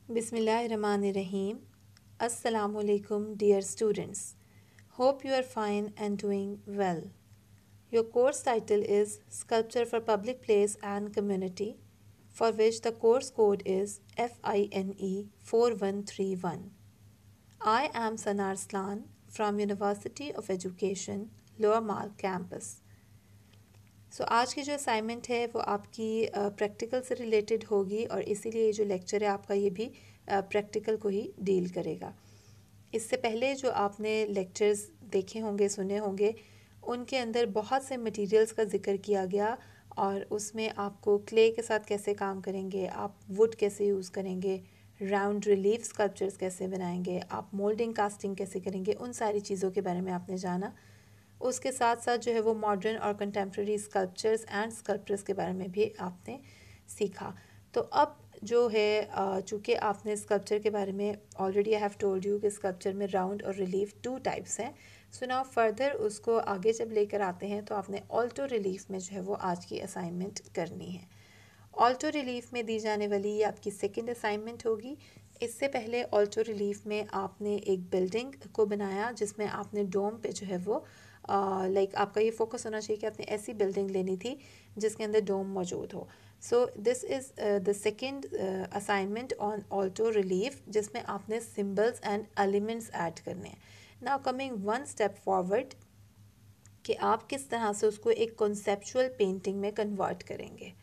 Bismillahirrahmanirrahim. Assalamu alaikum, dear students. Hope you are fine and doing well. Your course title is Sculpture for Public Place and Community, for which the course code is FINE 4131. I am Sana Arslan from University of Education, Lower Mall campus. आज की जो assignment है वो आपकी practical से related होगी और इसीलिए जो लेक्चर है आपका ये भी प्रैक्टिकल को ही डील करेगा। इससे पहले जो आपने लेक्चर्स देखे होंगे, सुने होंगे, उनके अंदर बहुत से मटेरियल्स का ज़िक्र किया गया और उसमें आपको क्ले के साथ कैसे काम करेंगे, आप वुड कैसे यूज़ करेंगे, राउंड रिलीफ स्कल्पचर्स कैसे बनाएंगे, आप मोल्डिंग कास्टिंग कैसे करेंगे, उन सारी चीज़ों के बारे में आपने जाना। उसके साथ साथ जो है वो मॉडर्न और कंटेम्प्रेरी स्कल्पचर्स एंड स्कल्पटर्स के बारे में भी आपने सीखा। तो अब जो है चूँकि आपने स्कल्पचर के बारे में already I have told you कि स्कल्पचर में राउंड और रिलीफ 2 टाइप्स हैं। सो नाउ फर्दर उसको आगे जब लेकर आते हैं तो आपने ऑल्टो रिलीफ में जो है वो आज की असाइनमेंट करनी है। ऑल्टो रिलीफ में दी जाने वाली ये आपकी सेकंड असाइनमेंट होगी। इससे पहले ऑल्टो रिलीफ में आपने एक बिल्डिंग को बनाया जिसमें आपने डोम पे जो है वो लाइक आपका ये फोकस होना चाहिए कि आपने ऐसी बिल्डिंग लेनी थी जिसके अंदर डोम मौजूद हो। So this is the second assignment on Alto relief जिसमें आपने सिंबल्स एंड एलिमेंट्स ऐड करने हैं। Now coming one step forward कि आप किस तरह से उसको एक कॉन्सेप्चुअल पेंटिंग में कन्वर्ट करेंगे।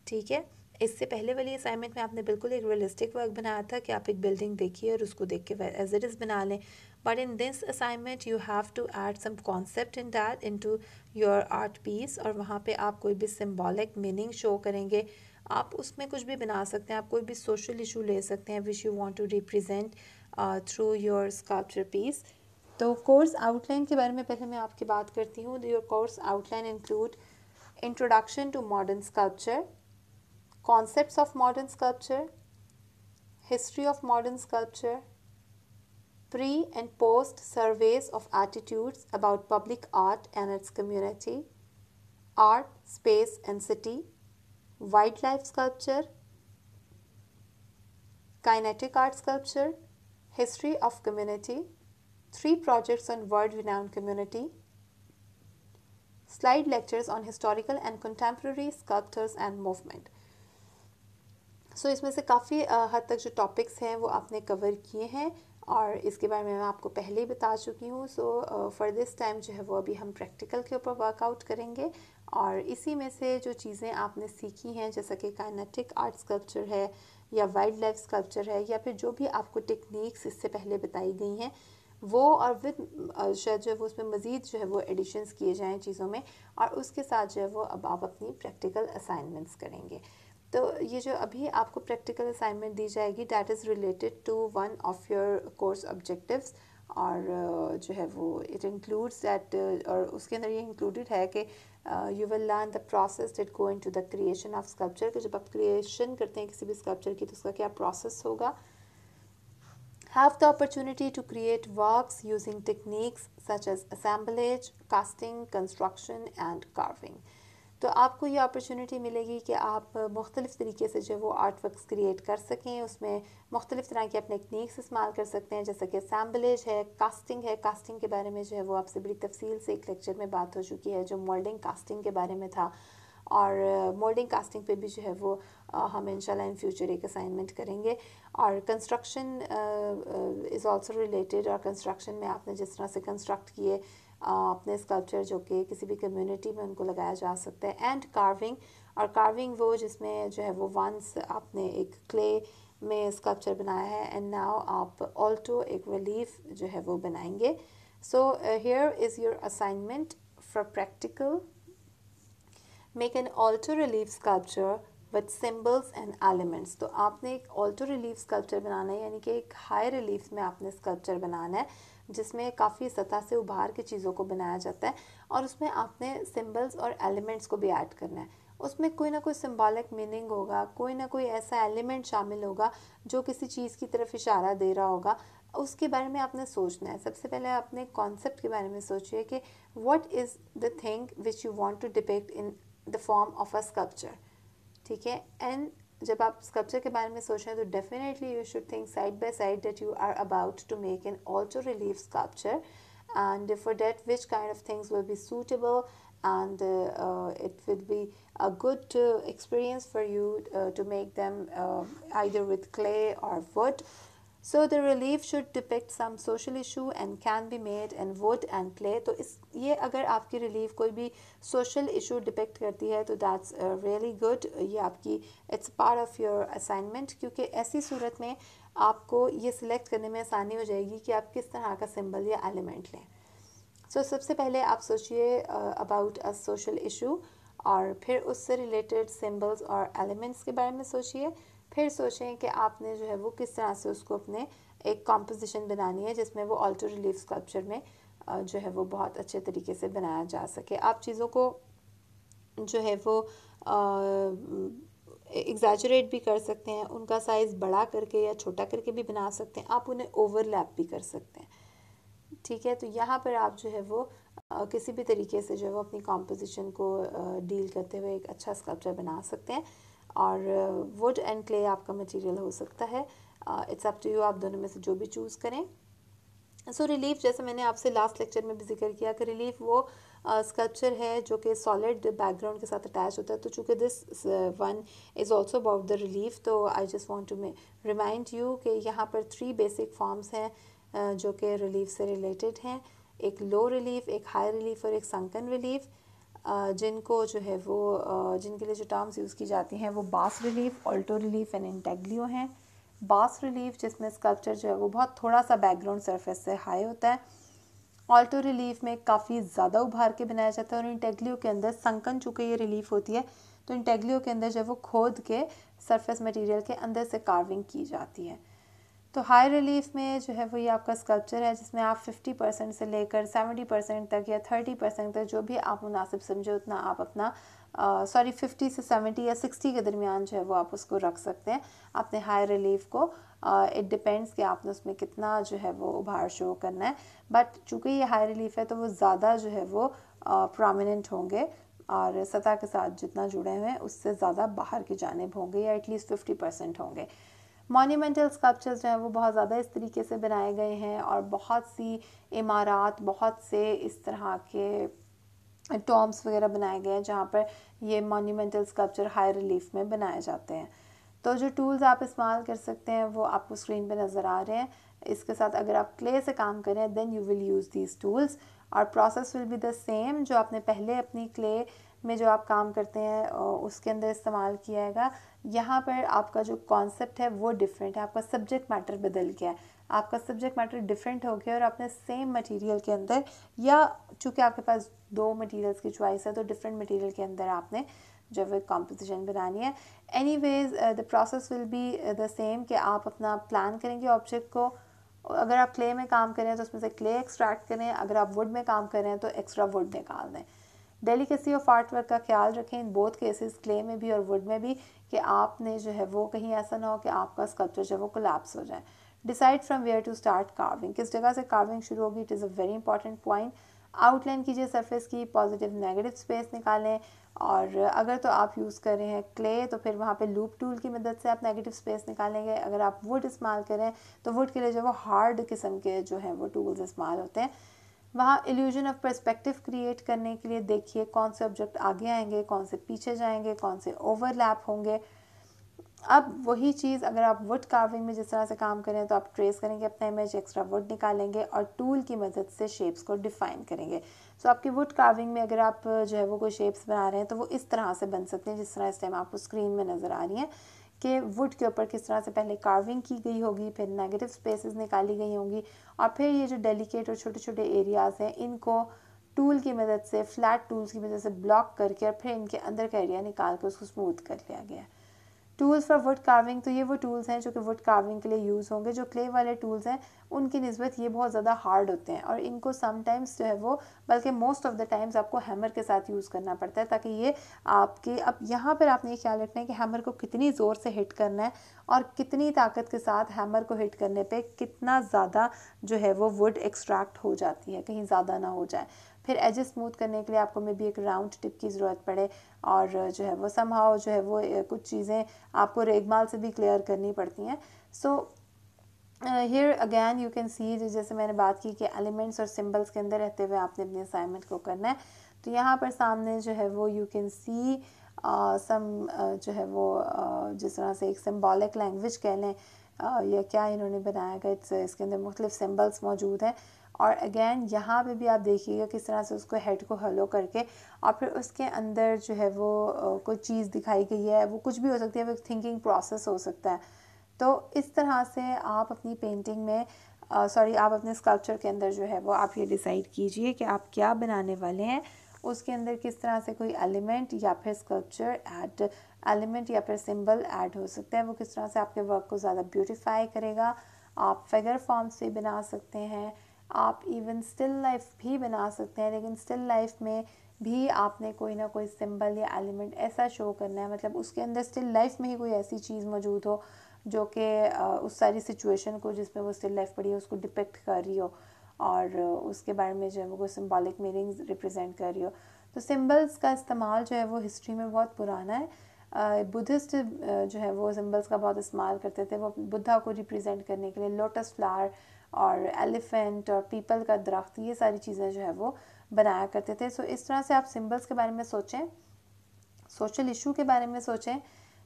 ठीक है, इससे पहले वाली असाइनमेंट में आपने बिल्कुल एक रियलिस्टिक वर्क बनाया था कि आप एक बिल्डिंग देखिए और उसको देख के एज इट इज़ बना लें। But in this assignment you have to add some concept in that into your art piece और वहाँ पे आप कोई भी सिंबॉलिक मीनिंग शो करेंगे। आप उसमें कुछ भी बना सकते हैं, आप कोई भी सोशल इशू ले सकते हैं which you want to represent through your sculpture piece. तो कोर्स आउटलाइन के बारे में पहले मैं आपकी बात करती हूँ। Your course outline include introduction to modern sculpture, concepts of modern sculpture, history of modern sculpture, pre and post surveys of attitudes about public art and its community, art, space and city, wildlife sculpture, kinetic art sculpture, history of community, 3 projects on world-renowned community, slide lectures on historical and contemporary sculptors and movement. सो इसमें से काफ़ी हद तक जो topics हैं वो आपने cover किए हैं और इसके बारे में मैं आपको पहले ही बता चुकी हूँ। सो फॉर दिस टाइम जो है वो अभी हम प्रैक्टिकल के ऊपर वर्कआउट करेंगे और इसी में से जो चीज़ें आपने सीखी हैं जैसा कि काइनेटिक आर्ट स्कल्पचर है या वाइल्ड लाइफ स्कल्पचर है या फिर जो भी आपको टेक्निक्स इससे पहले बताई गई हैं वो और विद शायद जो है वो उसमें मज़ीद जो है वो एडिशंस किए जाएँ चीज़ों में और उसके साथ जो है वो अब आप अपनी प्रैक्टिकल असाइनमेंट्स करेंगे। तो ये जो अभी आपको प्रैक्टिकल असाइनमेंट दी जाएगी that is related to one of your course objectives और जो है वो इट इंक्लूड्स दैट और उसके अंदर ये इंक्लूडेड है कि you will learn the process that go into the creation of sculpture कि जब आप क्रिएशन करते हैं किसी भी स्कल्पचर की तो उसका क्या प्रोसेस होगा। Have the opportunity to create works using techniques such as assemblage, casting, construction and carving. तो आपको ये अपॉर्चुनिटी मिलेगी कि आप मुख्तलिफ़ तरीके से जो वो आर्ट वर्क्स क्रिएट कर सकें, उसमें मुख्तलिफ़ तरह के अपने टेक्निक्स इस्तेमाल कर सकते हैं जैसे कि असैम्बलेज है, कास्टिंग है। कास्टिंग के बारे में जो है वो आपसे बड़ी तफसील से एक लेक्चर में बात हो चुकी है जो मोल्डिंग कास्टिंग के बारे में था और मोल्डिंग कास्टिंग पे भी जो है वो हम इंशाल्लाह इन फ्यूचर एक असाइनमेंट करेंगे। और कंस्ट्रक्शन इज़ आल्सो रिलेटेड और कंस्ट्रक्शन में आपने जिस तरह से कंस्ट्रक्ट किए अपने स्कल्पचर जो कि किसी भी कम्युनिटी में उनको लगाया जा सकता है। एंड कार्विंग, और कार्विंग वो जिसमें जो है वो वंस आपने एक क्ले में स्कल्पचर बनाया है एंड नाउ आप ऑल्टो एक रिलीफ जो है वो बनाएंगे। So here is your assignment for practical. Make an alto relief sculpture with symbols and elements. तो आपने एक ऑल्टो रिलीफ स्कल्पचर बनाना है यानी कि एक हाई रिलीफ में आपने स्कल्पचर बनाना है जिसमें काफ़ी सतह से उभार के चीज़ों को बनाया जाता है और उसमें आपने सिंबल्स और एलिमेंट्स को भी ऐड करना है। उसमें कोई ना कोई सिंबॉलिक मीनिंग होगा, कोई ना कोई ऐसा एलिमेंट शामिल होगा जो किसी चीज़ की तरफ इशारा दे रहा होगा। उसके बारे में आपने सोचना है। सबसे पहले आपने कॉन्सेप्ट के बारे में सोचिए कि what is the thing which you want to depict in the form of a sculpture. ठीक है, एंड जब आप स्कल्पचर के बारे में सोच रहे हैं तो definitely you should think side by side that you are about to make an alto relief sculpture, and for that which kind of things will be suitable, and it will be a good experience for you to make them either with clay or wood. So the relief should depict some social issue and can be made in wood and clay. तो इस ये अगर आपकी relief कोई भी social issue depict करती है तो दैट्स रियली गुड, ये आपकी it's part of your assignment, क्योंकि ऐसी सूरत में आपको ये सिलेक्ट करने में आसानी हो जाएगी कि आप किस तरह का सिंबल या एलिमेंट लें. सो सबसे पहले आप सोचिए अबाउट अ सोशल इशू, और फिर उससे रिलेटेड सिंबल्स और एलिमेंट्स के बारे में सोचिए. फिर सोचें कि आपने जो है वो किस तरह से उसको अपने एक कॉम्पोजिशन बनानी है जिसमें वो ऑल्टो रिलीफ स्कल्पचर में जो है वो बहुत अच्छे तरीके से बनाया जा सके. आप चीज़ों को जो है वो एग्जैजरेट भी कर सकते हैं, उनका साइज़ बड़ा करके या छोटा करके भी बना सकते हैं, आप उन्हें ओवरलैप भी कर सकते हैं. ठीक है, तो यहाँ पर आप जो है वो किसी भी तरीके से जो है वो अपनी कॉम्पोजिशन को डील करते हुए एक अच्छा स्कल्पचर बना सकते हैं. और वुड एंड क्ले आपका मटेरियल हो सकता है, इट्स अप टू यू, आप दोनों में से जो भी चूज़ करें. सो रिलीफ, जैसे मैंने आपसे लास्ट लेक्चर में भी जिक्र किया कि रिलीफ वो स्कल्पचर है जो कि सॉलिड बैकग्राउंड के साथ अटैच होता है. तो चूँकि this one is also about the relief, तो I just want to remind you कि यहाँ पर 3 बेसिक फॉर्म्स हैं जो कि रिलीफ से रिलेटेड हैं. एक लो रिलीफ, एक हाई रिलीफ और एक संकन रिलीफ, जिनको जो है वो जिनके लिए जो टर्म्स यूज़ की जाती हैं वो बास relief, Alto relief and intaglio हैं. बास रिलीफ जिसमें स्कल्पचर जो है वो बहुत थोड़ा सा बैकग्राउंड सरफेस से हाई होता है. ऑल्टो रिलीफ में काफ़ी ज़्यादा उभार के बनाया जाता है. और इंटेग्लियो के अंदर संकन, चूँकि ये रिलीफ होती है तो इंटेग्लियो के अंदर जो है वो खोद के सरफेस मटेरियल के अंदर से कार्विंग की जाती है. तो हाई रिलीफ में जो है वो ये आपका स्कल्पचर है जिसमें आप 50% से लेकर 70% तक या 30% तक, जो भी आप मुनासिब समझे उतना आप अपना 50 से 70 या 60 के दरमियान जो है वो आप उसको रख सकते हैं अपने हाई रिलीफ को. इट डिपेंड्स कि आपने उसमें कितना जो है वो उभार शो करना है. बट चूँकि ये हाई रिलीफ है तो वो ज़्यादा जो है वो प्रोमिनेंट होंगे और सतह के साथ जितना जुड़े हुए हैं उससे ज़्यादा बाहर की जानिब होंगे, या एटलीस्ट 50% होंगे. मॉन्यूमेंटल स्कल्पचर्स जो हैं वो बहुत ज़्यादा इस तरीके से बनाए गए हैं और बहुत सी इमारत, बहुत से इस तरह के टॉम्ब्स वगैरह बनाए गए हैं जहाँ पर ये मॉन्यूमेंटल स्कल्पचर हाई रिलीफ में बनाए जाते हैं. तो जो टूल्स आप इस्तेमाल कर सकते हैं वो आपको स्क्रीन पे नज़र आ रहे हैं. इसके साथ अगर आप क्ले से काम करें then you will use these tools, और process will be the same जो आपने पहले अपनी क्ले में जो आप काम करते हैं उसके अंदर इस्तेमाल किया है. यहाँ पर आपका जो कॉन्सेप्ट है वो डिफरेंट है, आपका सब्जेक्ट मैटर बदल गया है. आपका सब्जेक्ट मैटर डिफरेंट हो गया और आपने सेम मटेरियल के अंदर, या चूँकि आपके पास 2 मटेरियल्स की चॉइस है तो डिफरेंट मटेरियल के अंदर आपने जो है कॉम्पोजिशन बनानी है. Anyways the process will be the same कि आप अपना प्लान करेंगे ऑब्जेक्ट को. अगर आप क्ले में काम करें तो उसमें से क्ले एक्सट्रैक्ट करें, अगर आप वुड में काम करें तो एक्स्ट्रा वुड निकाल दें. डेलिकेसी ऑफ आर्ट वर्क का ख्याल रखें इन बोथ केसेस, क्ले में भी और वुड में भी, कि आपने जो है वो कहीं ऐसा ना हो कि आपका स्कल्पचर जो है वो कोलैप्स हो जाए. Decide from where to start carving, किस जगह से कार्विंग शुरू होगी, it is a very important point. Outline कीजिए सरफेस की, पॉजिटिव नेगेटिव स्पेस निकालें. और अगर तो आप यूज़ कर रहे हैं क्ले तो फिर वहाँ पे लूप टूल की मदद से आप नेगेटिव स्पेस निकालेंगे. अगर आप वुड इस्तेमाल करें तो वुड के लिए जो वो हार्ड किस्म के जो है वो टूल्स इस्तेमाल होते हैं. वहाँ इल्यूजन ऑफ पर्सपेक्टिव क्रिएट करने के लिए देखिए कौन से ऑब्जेक्ट आगे आएंगे, कौन से पीछे जाएंगे, कौन से ओवरलैप होंगे. अब वही चीज़ अगर आप वुड कार्विंग में जिस तरह से काम करें तो आप ट्रेस करेंगे अपना इमेज, एक्स्ट्रा वुड निकालेंगे और टूल की मदद से शेप्स को डिफाइन करेंगे. सो आपकी वुड कार्विंग में अगर आप जो है वो कोई शेप्स बना रहे हैं तो वो इस तरह से बन सकते हैं जिस तरह इस टाइम आपको स्क्रीन में नज़र आ रही हैं कि वुड के ऊपर किस तरह से पहले कार्विंग की गई होगी, फिर नेगेटिव स्पेसेस निकाली गई होंगी, और फिर ये जो डेलिकेट और छोटे छोटे एरियाज़ हैं इनको टूल की मदद से, फ्लैट टूल्स की मदद से ब्लॉक करके और फिर इनके अंदर का एरिया निकाल कर उसको स्मूथ कर लिया गया है. टूल्स फॉर वुड कार्विंग, तो ये वो टूल्स हैं जो कि वुड कार्विंग के लिए यूज़ होंगे. जो क्ले वाले टूल्स हैं उनकी निस्बत ये बहुत ज़्यादा हार्ड होते हैं और इनको समटाइम्स जो है वो, बल्कि मोस्ट ऑफ द टाइम्स आपको हैमर के साथ यूज़ करना पड़ता है ताकि ये आपके, अब यहाँ पर आपने ये ख्याल रखना है कि हैमर को कितनी ज़ोर से हिट करना है और कितनी ताकत के साथ हैमर को हिट करने पर कितना ज़्यादा जो है वो वुड एक्सट्रैक्ट हो जाती है, कहीं ज़्यादा ना हो जाए. फिर एजेस स्मूथ करने के लिए आपको मे बी एक राउंड टिप की ज़रूरत पड़े, और जो है वो समहाउ जो है वो कुछ चीज़ें आपको रेगमाल से भी क्लियर करनी पड़ती हैं. So here again you can see, जैसे मैंने बात की कि एलिमेंट्स और सिंबल्स के अंदर रहते हुए आपने अपने असाइनमेंट को करना है. तो यहाँ पर सामने जो है वो यू कैन सी सम जो है वो जिस तरह से एक सिम्बॉलिक लैंग्वेज कह लें या क्या इन्होंने बनाया गया, इसके अंदर मुख्तलिफ सिम्बल्स मौजूद हैं. और अगैन यहाँ पे भी आप देखिएगा किस तरह से उसको हेड को हलो करके और फिर उसके अंदर जो है वो कोई चीज़ दिखाई गई है, वो कुछ भी हो सकती है, वो एक थिंकिंग प्रोसेस हो सकता है. तो इस तरह से आप अपनी पेंटिंग में आप अपने स्कल्पचर के अंदर जो है वो आप ये डिसाइड कीजिए कि आप क्या बनाने वाले हैं. उसके अंदर किस तरह से कोई एलिमेंट या फिर स्कल्पचर ऐड एलिमेंट या फिर सिंबल ऐड हो सकता है, वो किस तरह से आपके वर्क को ज़्यादा ब्यूटिफाई करेगा. आप फिगर फॉर्म्स भी बना सकते हैं, आप इवन स्टिल लाइफ भी बना सकते हैं, लेकिन स्टिल लाइफ में भी आपने कोई ना कोई सिंबल या एलिमेंट ऐसा शो करना है, मतलब उसके अंदर स्टिल लाइफ में ही कोई ऐसी चीज़ मौजूद हो जो कि उस सारी सिचुएशन को जिसमें वो स्टिल लाइफ पड़ी है उसको डिपिक्ट कर रही हो, और उसके बारे में जो है वो कोई सिम्बॉलिक मीनिंग्स रिप्रेजेंट कर रही हो. तो सिंबल्स का इस्तेमाल जो है वो हिस्ट्री में बहुत पुराना है. बुद्धिस्ट जो है वो सिंबल्स का बहुत इस्तेमाल करते थे. वो बुद्धा को रिप्रेजेंट करने के लिए लोटस फ्लावर और एलिफेंट और पीपल का दरख्त, ये सारी चीज़ें जो है वो बनाया करते थे. सो इस तरह से आप सिंबल्स के बारे में सोचें, सोशल इशू के बारे में सोचें,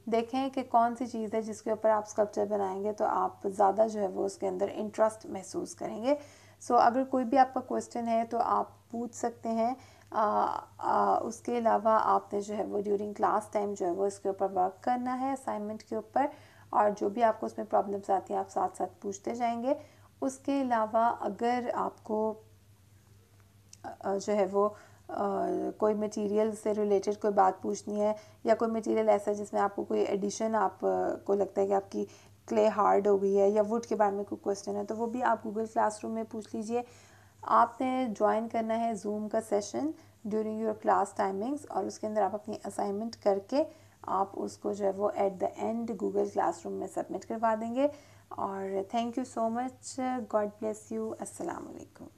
देखें कि कौन सी चीज़ है जिसके ऊपर आप स्कल्पचर बनाएंगे तो आप ज़्यादा जो है वो उसके अंदर इंटरेस्ट महसूस करेंगे. सो अगर कोई भी आपका क्वेश्चन है तो आप पूछ सकते हैं. उसके अलावा आपने जो है वो ड्यूरिंग क्लास टाइम जो है वो इसके ऊपर वर्क करना है असाइनमेंट के ऊपर, और जो भी आपको उसमें प्रॉब्लम्स आती हैं आप साथ साथ पूछते जाएंगे. उसके अलावा अगर आपको जो है वो कोई मटेरियल से रिलेटेड कोई बात पूछनी है, या कोई मटेरियल ऐसा है जिसमें आपको कोई एडिशन आप को लगता है कि आपकी क्ले हार्ड हो गई है, या वुड के बारे में कोई क्वेश्चन है, तो वो भी आप गूगल क्लासरूम में पूछ लीजिए. आपने ज्वाइन करना है जूम का session during your class timings, और उसके अंदर आप अपनी असाइनमेंट करके आप उसको जो है वो at the end Google classroom में सबमिट करवा देंगे. और thank you so much. God bless you. अस्सलाम वालेकुम.